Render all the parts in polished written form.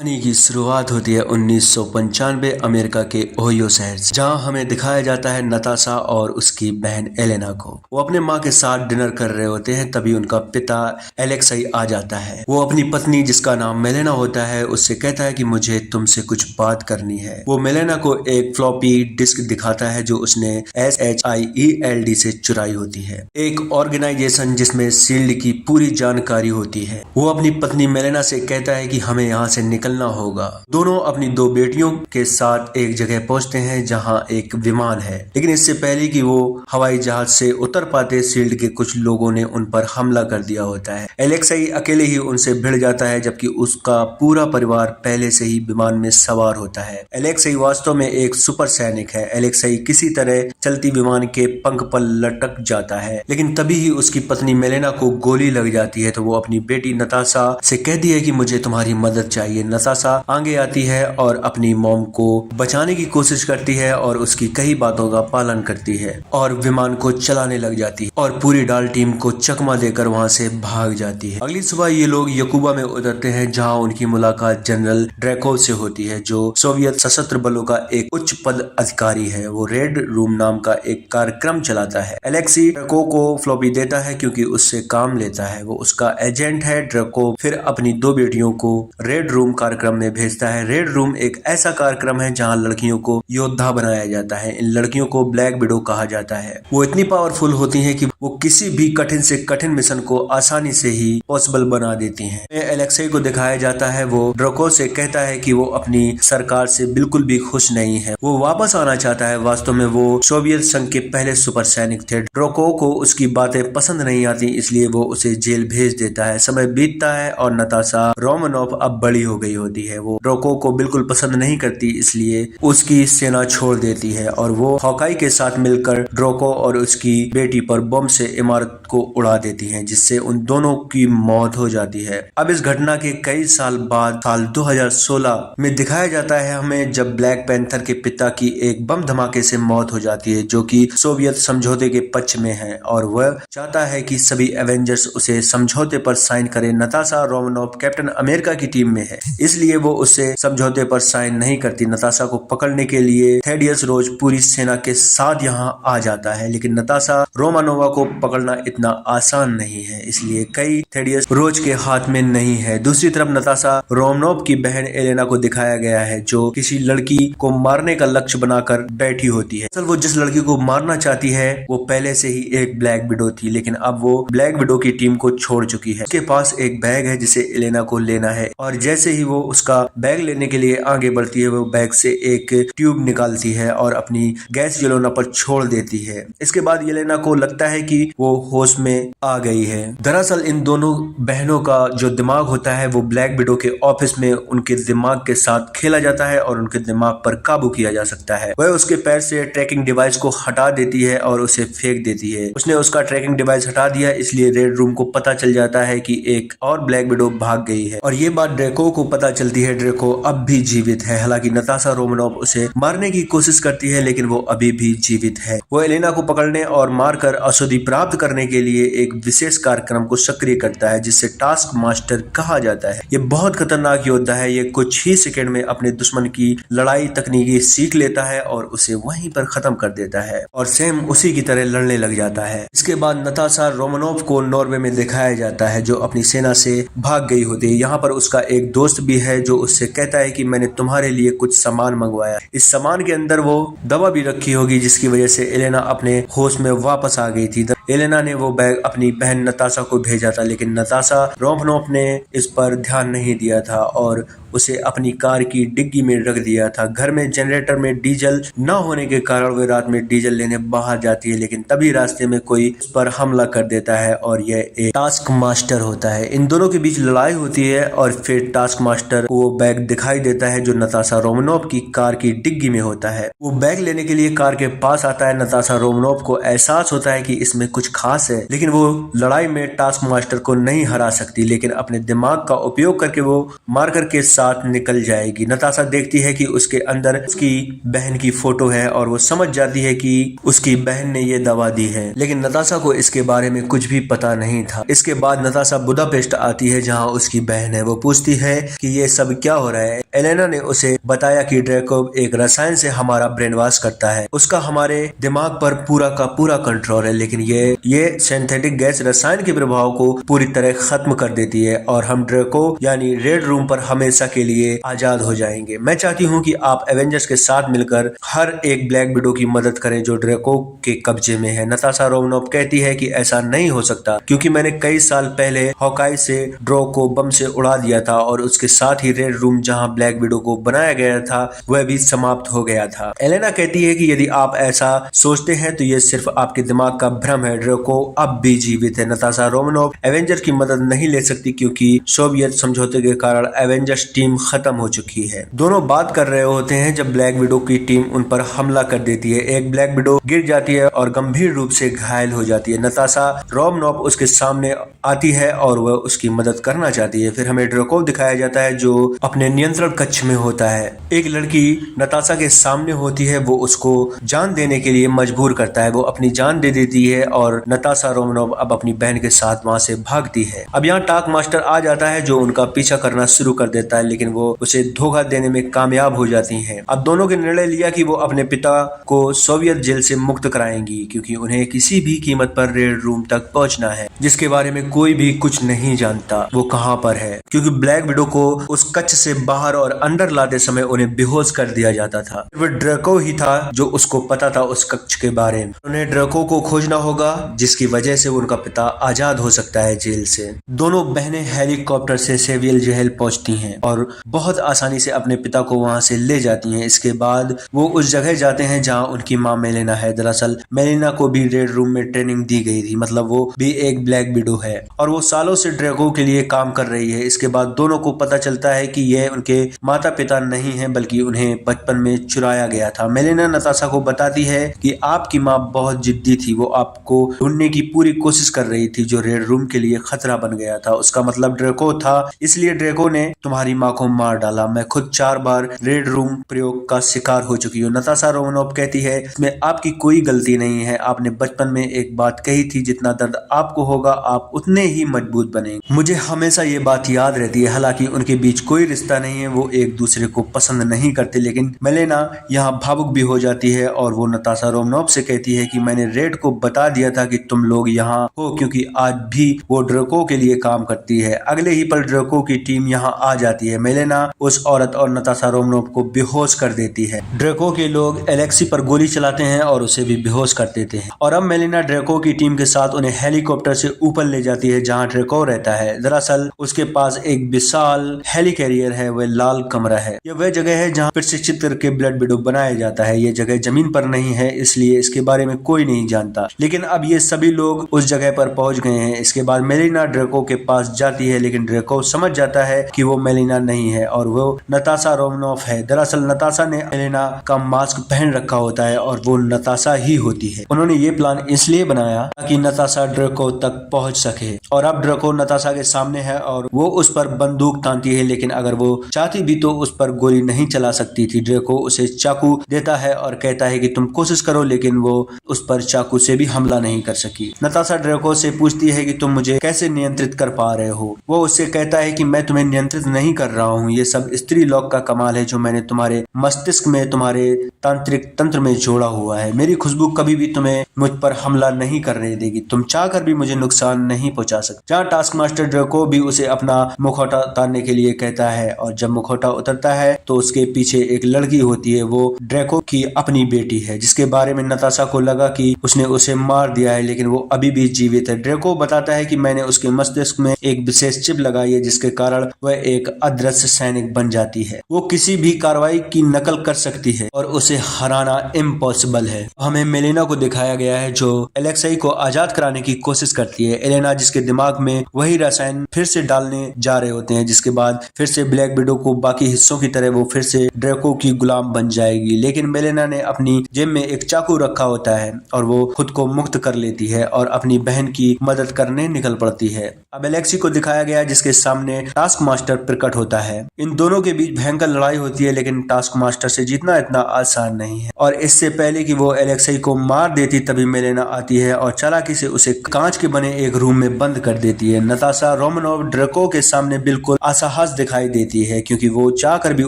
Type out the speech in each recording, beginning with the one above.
कहानी की शुरुआत होती है 1995 अमेरिका के ओहियो शहर से, जहां हमें दिखाया जाता है नताशा और उसकी बहन एलेना को। वो अपने माँ के साथ डिनर कर रहे होते हैं, तभी उनका पिता एलेक्साई आ जाता है। वो अपनी पत्नी, जिसका नाम मेलेना होता है, उससे कहता है कि मुझे तुमसे कुछ बात करनी है। वो मेलेना को एक फ्लॉपी डिस्क दिखाता है जो उसने SHIELD से चुराई होती है, एक ऑर्गेनाइजेशन जिसमें शील्ड की पूरी जानकारी होती है। वो अपनी पत्नी मेलेना से कहता है कि हमें यहाँ से निकलना होगा। दोनों अपनी दो बेटियों के साथ एक जगह पहुंचते हैं जहां एक विमान है, लेकिन इससे पहले कि वो हवाई जहाज से उतर पाते, शील्ड के कुछ लोगों ने उन पर हमला कर दिया होता है। एलेक्साई अकेले ही उनसे भिड़ जाता है, जबकि उसका पूरा परिवार पहले से ही विमान में सवार होता है। एलेक्साई वास्तव में एक सुपर सैनिक है। एलेक्साई किसी तरह चलती विमान के पंख पर लटक जाता है, लेकिन तभी ही उसकी पत्नी मेलेना को गोली लग जाती है। तो वो अपनी बेटी नताशा से कहती है कि मुझे तुम्हारी मदद चाहिए। नताशा आगे आती है और अपनी मॉम को बचाने की कोशिश करती है और उसकी कई बातों का पालन करती है और विमान को चलाने लग जाती है और पूरी डाल टीम को चकमा देकर वहां से भाग जाती है। अगली सुबह ये लोग यकूबा में उतरते हैं, जहां उनकी मुलाकात जनरल ड्रैकोव से होती है, जो सोवियत सशस्त्र बलों का एक उच्च पद अधिकारी है। वो रेड रूम नाम का एक कार्यक्रम चलाता है। एलेक्सी ड्रैकोव को फ्लॉपी देता है क्योंकि उससे काम लेता है। वो उसका एजेंट है। ड्रैकोव फिर अपनी दो बेटियों को रेड रूम कार्यक्रम में भेजता है। रेड रूम एक ऐसा कार्यक्रम है जहां लड़कियों को योद्धा बनाया जाता है। इन लड़कियों को ब्लैक विडो कहा जाता है। वो इतनी पावरफुल होती हैं कि वो किसी भी कठिन से कठिन मिशन को आसानी से ही पॉसिबल बना देती हैं। एलेक्साई को दिखाया जाता है। वो ड्रैको से कहता है कि वो अपनी सरकार से बिल्कुल भी खुश नहीं है। वो वापस आना चाहता है। वास्तव में वो सोवियत संघ के पहले सुपर सैनिक थे। ड्रैको को उसकी बातें पसंद नहीं आती, इसलिए वो उसे जेल भेज देता है। समय बीतता है और नताशा रोमानोव अब बड़ी हो गई होती है। वो ड्रैको को बिल्कुल पसंद नहीं करती, इसलिए उसकी सेना छोड़ देती है और वो हॉकाई के साथ मिलकर ड्रैको और उसकी बेटी पर बम से इमारत को उड़ा देती हैं, जिससे उन दोनों की मौत हो जाती है। अब इस घटना के कई साल बाद साल 2016 में दिखाया जाता है हमें, जब ब्लैक पैंथर के पिता की एक बम धमाके से मौत हो जाती है, जो कि सोवियत समझौते के पक्ष में है और वह चाहता है कि सभी एवेंजर्स उसे समझौते पर साइन करें। नताशा रोमानोव कैप्टन अमेरिका की टीम में है, इसलिए वो उससे समझौते पर साइन नहीं करती। नताशा को पकड़ने के लिए थेडियस रोज पूरी सेना के साथ यहाँ आ जाता है, लेकिन नताशा रोमानोवा को पकड़ना इतना आसान नहीं है, इसलिए कई थेडियस रोज के हाथ में नहीं है। दूसरी तरफ नताशा रोमानोव की बहन एलेना को दिखाया गया है, जो किसी लड़की को मारने का लक्ष्य बनाकर बैठी होती है। असल वो जिस लड़की को मारना चाहती है वो पहले से ही एक ब्लैक विडो थी, लेकिन अब वो ब्लैक विडो की टीम को छोड़ चुकी है। उसके पास एक बैग है जिसे एलेना को लेना है और जैसे ही वो उसका बैग लेने के लिए आगे बढ़ती है, वो बैग से एक ट्यूब निकालती है और अपनी गैस जलाना पर छोड़ देती है। इसके बाद एलेना को लगता है कि वो होश में आ गई है। दरअसल इन दोनों बहनों का जो दिमाग होता है वो ब्लैक विडो के ऑफिस में उनके दिमाग के साथ खेला जाता है और उनके दिमाग पर काबू किया जा सकता है। वह उसके पैर से ट्रैकिंग डिवाइस को हटा देती है और उसे फेंक देती है। उसने उसका ट्रैकिंग डिवाइस हटा दिया, इसलिए रेड रूम को पता चल जाता है कि एक और ब्लैक विडो भाग गई है और ये बात ड्रैको को पता चलती है। ड्रैको अब भी जीवित है। हालांकि नताशा रोमानोव उसे मारने की कोशिश करती है, लेकिन वो अभी भी जीवित है। वो एलेना को पकड़ने और मारकर औषधि प्राप्त करने के लिए एक विशेष कार्यक्रम को सक्रिय करता है, जिसे टास्क मास्टर कहा जाता है। ये बहुत खतरनाक योद्धा है। ये कुछ ही सेकंड में अपने दुश्मन की लड़ाई तकनीकी सीख लेता है और उसे वहीं पर खत्म कर देता है और सेम उसी की तरह लड़ने लग जाता है। इसके बाद नताशा रोमानोव को नॉर्वे में दिखाया जाता है, जो अपनी सेना से भाग गई होती है। यहाँ पर उसका एक दोस्त भी है जो उससे कहता है कि मैंने तुम्हारे लिए कुछ सामान मंगवाया। इस सामान के अंदर वो दवा भी रखी होगी, जिसकी वजह से एलेना अपने होश में वापस आ गई थी। एलेना ने वो बैग अपनी बहन नताशा को भेजा था, लेकिन नताशा रोमानोव ने इस पर ध्यान नहीं दिया था और उसे अपनी कार की डिग्गी में रख दिया था। घर में जनरेटर में डीजल न होने के कारण वे रात में डीजल लेने बाहर जाती है, लेकिन तभी रास्ते में कोई उस पर हमला कर देता है और यह एक टास्क मास्टर होता है। इन दोनों के बीच लड़ाई होती है और फिर टास्क मास्टर को वो बैग दिखाई देता है जो नताशा रोमानोव की कार की डिग्गी में होता है। वो बैग लेने के लिए कार के पास आता है। नताशा रोमानोव को एहसास होता है कि इसमें कुछ खास है, लेकिन वो लड़ाई में टास्क मास्टर को नहीं हरा सकती, लेकिन अपने दिमाग का उपयोग करके वो मार्कर के साथ निकल जाएगी। नताशा देखती है कि उसके अंदर उसकी बहन की फोटो है और वो समझ जाती है कि उसकी बहन ने ये दवा दी है, लेकिन नताशा को इसके बारे में कुछ भी पता नहीं था। इसके बाद नताशा बुदापेस्ट आती है जहाँ उसकी बहन है। वो पूछती है कि ये सब क्या हो रहा है। एलेना ने उसे बताया कि ड्रेको एक रसायन से हमारा ब्रेन वॉश करता है, उसका हमारे दिमाग पर पूरा का पूरा कंट्रोल है, लेकिन ये सिंथेटिक गैस रसायन के प्रभाव को पूरी तरह खत्म कर देती है और हम ड्रेको यानी रेड रूम पर हमेशा के लिए आजाद हो जाएंगे। मैं चाहती हूँ कि आप एवेंजर्स के साथ मिलकर हर एक ब्लैक विडो की मदद करें जो ड्रेको के कब्जे में है। नताशा रोमनोव कहती है कि ऐसा नहीं हो सकता क्योंकि मैंने कई साल पहले हॉकाई से ड्रो को बम से उड़ा दिया था और उसके साथ ही रेड रूम जहां ब्लैक विडो को बनाया गया था वह भी समाप्त हो गया था। एलेना कहती है कि यदि आप ऐसा सोचते हैं तो यह सिर्फ आपके दिमाग का भ्रम है, ड्रेको अब भी जीवित है। नताशा रोमनोव एवेंजर की मदद नहीं ले सकती क्योंकि सोवियत समझौते के कारण एवेंजर्स टीम खत्म हो चुकी है। दोनों बात कर रहे होते हैं जब ब्लैक विडो की टीम उन पर हमला कर देती है। एक ब्लैक विडो गिर जाती है और गंभीर रूप से घायल हो जाती है। नताशा रोमनोव उसके सामने आती है और वह उसकी मदद करना चाहती है। फिर हमें ड्रेको दिखाया जाता है जो अपने नियंत्रण कक्ष में होता है। एक लड़की नताशा के सामने होती है, वो उसको जान देने के लिए मजबूर करता है। वो अपनी जान दे देती है और नताशा रोमनोव अब अपनी बहन के साथ वहां से भागती है। अब यहाँ टास्क मास्टर आ जाता है जो उनका पीछा करना शुरू कर देता है, लेकिन वो उसे धोखा देने में कामयाब हो जाती हैं। अब दोनों ने निर्णय लिया कि वो अपने पिता को सोवियत जेल से मुक्त कराएंगी क्योंकि उन्हें किसी भी कीमत पर रेड रूम तक पहुंचना है जिसके बारे में कोई भी कुछ नहीं जानता वो कहां पर है, क्योंकि ब्लैक विडो को उस कक्ष से बाहर और अंदर लाते समय उन्हें बेहोश कर दिया जाता था। वो ड्रेको ही था जो उसको पता था उस कक्ष के बारे में। उन्हें ड्रेको को खोजना होगा जिसकी वजह से उनका पिता आजाद हो सकता है जेल से। दोनों बहनें हेलीकॉप्टर से सेवियल जेल पहुंचती हैं और बहुत आसानी से अपने पिता को वहां से ले जाती हैं। इसके बाद वो उस जगह जाते हैं जहां उनकी मां मेलेना है। दरअसल मेलेना को भी रेड रूम में ट्रेनिंग दी गई थी, मतलब वो भी एक ब्लैक विडो है और वो सालों से ड्रेको के लिए काम कर रही है। इसके बाद दोनों को पता चलता है कि ये उनके माता पिता नहीं हैं बल्कि उन्हें बचपन में चुराया गया था। मेलेना नताशा को बताती है कि आपकी माँ बहुत जिद्दी थी, वो आपको ढूंढने की पूरी कोशिश कर रही थी जो रेड रूम के लिए खतरा बन गया था। उसका मतलब ड्रेको था, इसलिए ड्रेको ने तुम्हारी माँ को मार डाला। मैं खुद 4 बार रेड रूम प्रयोग का शिकार हो चुकी हूँ। नताशा रोमनोव कहती है इसमें आपकी कोई गलती नहीं है, आपने बचपन में एक बात कही थी जितना दर्द आपको होगा आप उतने ही मजबूत बनेंगे। मुझे हमेशा ये बात याद रहती है। हालांकि उनके बीच कोई रिश्ता नहीं है, वो एक दूसरे को पसंद नहीं करते, लेकिन मेलेना यहाँ भावुक भी हो जाती है और वो नताशा रोमनोव से कहती है कि मैंने रेड को बता दिया था कि तुम लोग यहाँ हो क्योंकि आज भी वो ड्रेको के लिए काम करती है। अगले ही पल ड्रेको की टीम यहाँ आ जाती है। मेलेना उस औरत और नताशा रोमनोव को बेहोश कर देती है। ड्रेको के लोग एलेक्सी पर गोली चलाते हैं और उसे भी बेहोश कर देते हैं और अब मेलेना ड्रेको की टीम के साथ उन्हें हेलीकॉप्टर से ऊपर ले जाती है जहाँ ड्रेको रहता है। दरअसल उसके पास एक विशाल हेली कैरियर है, वह लाल कमरा है। यह वह जगह है जहाँ प्रशिक्षित करके ब्लड विडो बनाया जाता है। यह जगह जमीन पर नहीं है इसलिए इसके बारे में कोई नहीं जानता, लेकिन अब ये सभी लोग उस जगह पर पहुंच गए हैं। इसके बाद मेलिना ड्रेको के पास जाती है, लेकिन ड्रेको समझ जाता है कि वो मेलिना नहीं है और वो नताशा रोमनोव है। दरअसल नताशा ने मेलिना का मास्क पहन रखा होता है और वो नताशा ही होती है। उन्होंने ये प्लान इसलिए बनाया ताकि नताशा ड्रेको तक पहुंच सके और अब ड्रेको नताशा के सामने है और वो उस पर बंदूक तानती है, लेकिन अगर वो चाहती भी तो उस पर गोली नहीं चला सकती थी। ड्रेको उसे चाकू देता है और कहता है कि तुम कोशिश करो, लेकिन वो उस पर चाकू से भी हमला नहीं कर सकी। नताशा ड्रेको से पूछती है कि तुम मुझे कैसे नियंत्रित कर पा रहे हो। वो उससे कहता है कि मैं तुम्हें नियंत्रित नहीं कर रहा हूँ, ये सब स्त्री लोक का कमाल है जो मैंने तुम्हारे मस्तिष्क में तुम्हारे तांत्रिक तंत्र में जोड़ा हुआ है। मेरी खुशबू कभी भी तुम्हें मुझ पर हमला नहीं करने देगी, तुम चाहकर भी मुझे नुकसान नहीं पहुंचा सकते। जहाँ टास्क मास्टर ड्रेको भी उसे अपना मुखौटा उतारने के लिए कहता है और जब मुखौटा उतरता है तो उसके पीछे एक लड़की होती है। वो ड्रेको की अपनी बेटी है जिसके बारे में नताशा को लगा कि उसने उसे मार दिया है, लेकिन वो अभी भी जीवित है। ड्रेको बताता है कि मैंने उसके मस्तिष्क में एक विशेष चिप लगाई है जिसके कारण वह एक अदृश्य सैनिक बन जाती है। वो किसी भी कार्रवाई की नकल कर सकती है और उसे हराना इम्पॉसिबल है। हमें मेलेना को दिखाया गया है जो एलेक्साई को आजाद कराने की कोशिश करती है। एलेना जिसके दिमाग में वही रसायन फिर से डालने जा रहे होते हैं, जिसके बाद फिर से ब्लैक विडो को बाकी हिस्सों की तरह वो फिर से ड्रेको की गुलाम बन जाएगी। लेकिन मेलेना ने अपनी जेब में एक चाकू रखा होता है और वो खुद को मुक्त कर लेती है और अपनी बहन की मदद करने निकल पड़ती है। अब एलेक्सी को दिखाया गया है जिसके सामने टास्क मास्टर प्रकट होता है। इन दोनों के बीच भयंकर लड़ाई होती है, लेकिन टास्क मास्टर से जीतना इतना आसान नहीं है और इससे पहले कि वो एलेक्सी को मार देती तभी मेलेना आती है और चालाकी से उसे कांच के बने एक रूम में बंद कर देती है। नताशा रोमानोव ड्रेको के सामने बिल्कुल असहाय दिखाई देती है क्योंकि वो चाहकर भी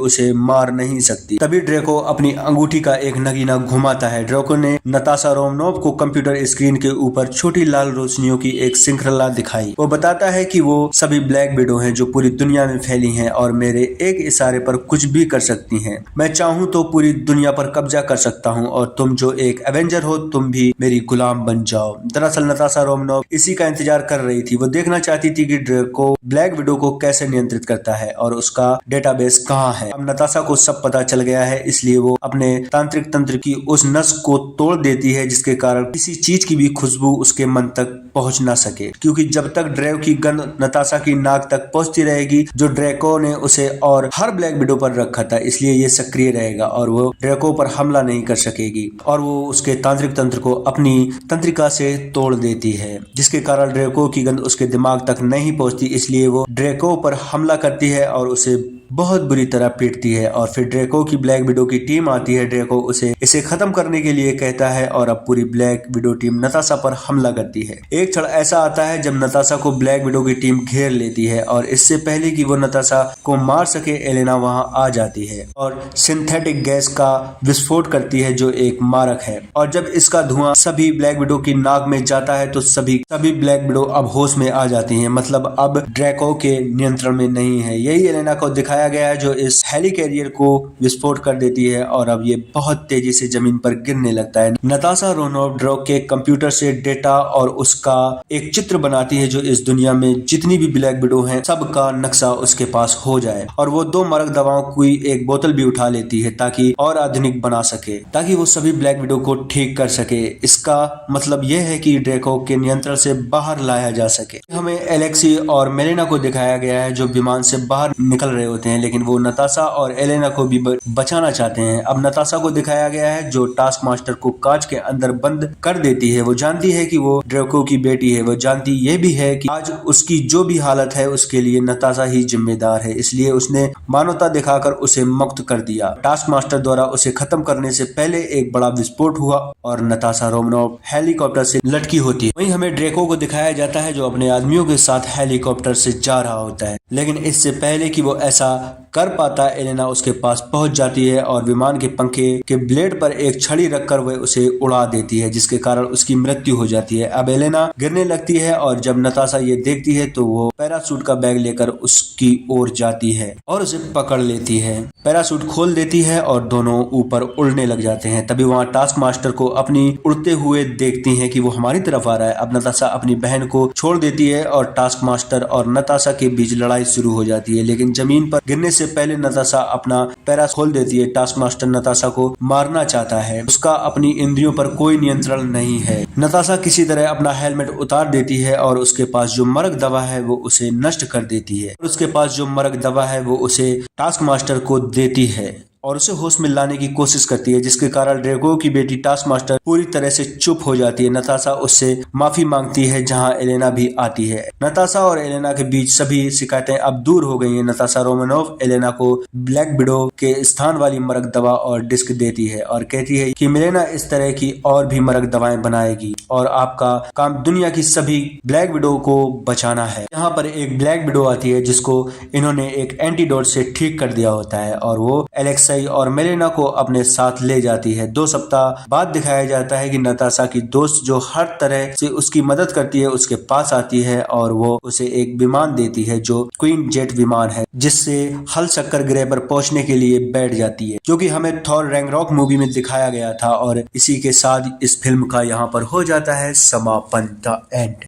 उसे मार नहीं सकती। तभी ड्रेको अपनी अंगूठी का एक नगीना घुमाता है। ड्रेको ने नताशा रोमानोव को कंप्यूटर स्क्रीन के ऊपर छोटी लाल रोशनियों की एक श्रृंखला दिखाई। वो बताता है कि वो सभी ब्लैक विडो हैं जो पूरी दुनिया में फैली हैं और मेरे एक इशारे पर कुछ भी कर सकती हैं। मैं चाहूँ तो पूरी दुनिया पर कब्जा कर सकता हूँ और तुम जो एक एवेंजर हो तुम भी मेरी गुलाम बन जाओ। दरअसल नताशा रोमानोव इसी का इंतजार कर रही थी। वो देखना चाहती थी कि ड्रेको ब्लैक विडो को कैसे नियंत्रित करता है और उसका डेटाबेस कहाँ है। अब नताशा को सब पता चल गया है, इसलिए वो अपने तांत्रिक तंत्र की उस नस को तोड़ देती है जिसके कारण किसी चीज की भी खुशबू उसके मन तक पहुंच ना सके, क्योंकि जब तक ड्रेव की गंध नताशा की नाक तक पहुंचती रहेगी जो ड्रेको ने उसे और हर ब्लैक विडो पर रखा था, इसलिए ये सक्रिय रहेगा और वो ड्रेको पर हमला नहीं कर सकेगी और वो उसके तांत्रिक तंत्र को अपनी तंत्रिका से तोड़ देती है, जिसके कारण ड्रेको की गंध उसके दिमाग तक नहीं पहुंचती। इसलिए वो ड्रेको पर हमला करती है और उसे बहुत बुरी तरह पीटती है और फिर ड्रेको की ब्लैक विडो की टीम आती है। ड्रेको इसे खत्म करने के लिए कहता है और अब पूरी ब्लैक विडो टीम नताशा पर हमला करती है। एक क्षण ऐसा आता है जब नताशा को ब्लैक विडो की टीम घेर लेती है और इससे पहले कि वो नताशा को मार सके एलेना वहां आ जाती है और सिंथेटिक गैस का विस्फोट करती है जो एक मारक है और जब इसका धुआं सभी ब्लैक विडो की नाक में जाता है तो सभी ब्लैक विडो अब होश में आ जाती है, मतलब अब ड्रेको के नियंत्रण में नहीं है। यही एलेना को दिखाया गया है जो इस हेली कैरियर को विस्फोट कर देती है और अब ये बहुत तेजी से जमीन पर गिरने लगता है। नताशा रोमानोव ड्रेको के कंप्यूटर से डेटा और उसका एक चित्र बनाती है जो इस दुनिया में जितनी भी ब्लैक विडो हैं सबका नक्शा उसके पास हो जाए और वो 2 मारक दवाओं की एक बोतल भी उठा लेती है ताकि और आधुनिक बना सके, ताकि वो सभी ब्लैक विडो को ठीक कर सके। इसका मतलब यह है कि ड्रेको के नियंत्रण से बाहर लाया जा सके। हमें एलेक्सी और मेलेना को दिखाया गया है जो विमान से बाहर निकल रहे होते हैं, लेकिन वो नताशा और एलेना को भी बचाना चाहते हैं। अब नताशा को दिखाया गया है जो टास्क मास्टर को कांच के अंदर बंद कर देती है। वो जानती है कि वो ड्रेको की बेटी है। वो जानती ये भी है कि आज उसकी जो भी हालत है उसके लिए नताशा ही जिम्मेदार है, इसलिए उसने मानवता दिखाकर उसे मुक्त कर दिया। टास्क मास्टर द्वारा उसे खत्म करने से पहले एक बड़ा विस्फोट हुआ और नताशा रोमानोव हेलीकॉप्टर से लटकी होती है। वहीं हमें ड्रेको को दिखाया जाता है जो अपने आदमियों के साथ हेलीकॉप्टर से जा रहा होता है, लेकिन इससे पहले कि वो ऐसा कर पाता एलेना उसके पास पहुंच जाती है और विमान के पंखे के ब्लेड पर एक छड़ी रखकर वह उसे उड़ा देती है, जिसके कारण उसकी मृत्यु हो जाती है। अब एलेना गिरने लगती है और जब नताशा ये देखती है तो वो पैराशूट का बैग लेकर उसकी ओर जाती है और उसे पकड़ लेती है। पैराशूट खोल देती है और दोनों ऊपर उड़ने लग जाते हैं। तभी वहाँ टास्क मास्टर को अपनी उड़ते हुए देखती है कि वो हमारी तरफ आ रहा है। अब नताशा अपनी बहन को छोड़ देती है और टास्क मास्टर और नताशा के बीच लड़ाई शुरू हो जाती है, लेकिन जमीन पर गिरने से पहले नताशा अपना पैरा खोल देती है। टास्क मास्टर नताशा को मारना चाहता है, उसका अपनी इंद्रियों पर कोई नियंत्रण नहीं है। नताशा किसी तरह अपना हेलमेट उतार देती है और उसके पास जो मरक दवा है वो उसे नष्ट कर देती है। उसके पास जो मरक दवा है वो उसे टास्क मास्टर को देती है और उसे होश में लाने की कोशिश करती है, जिसके कारण ड्रेको की बेटी टास्क मास्टर पूरी तरह से चुप हो जाती है। नताशा उससे माफी मांगती है जहां एलेना भी आती है। नताशा और एलेना के बीच सभी शिकायतें अब दूर हो गई हैं। नताशा रोमानोव एलेना को ब्लैक विडो के स्थान वाली मरक दवा और डिस्क देती है और कहती है कि मेलेना इस तरह की और भी मरक दवाएं बनाएगी और आपका काम दुनिया की सभी ब्लैक विडो को बचाना है। यहाँ पर एक ब्लैक विडो आती है जिसको इन्होंने एक एंटीडोट से ठीक कर दिया होता है और वो एलेक्सा और मेलेना को अपने साथ ले जाती है। 2 सप्ताह बाद दिखाया जाता है कि नताशा की दोस्त जो हर तरह से उसकी मदद करती है उसके पास आती है और वो उसे एक विमान देती है जो क्वीन जेट विमान है, जिससे हल शक्कर ग्रह पर पहुंचने के लिए बैठ जाती है, जो कि हमें थॉर रैग्नारोक मूवी में दिखाया गया था। और इसी के साथ इस फिल्म का यहाँ पर हो जाता है समापन, द एंड।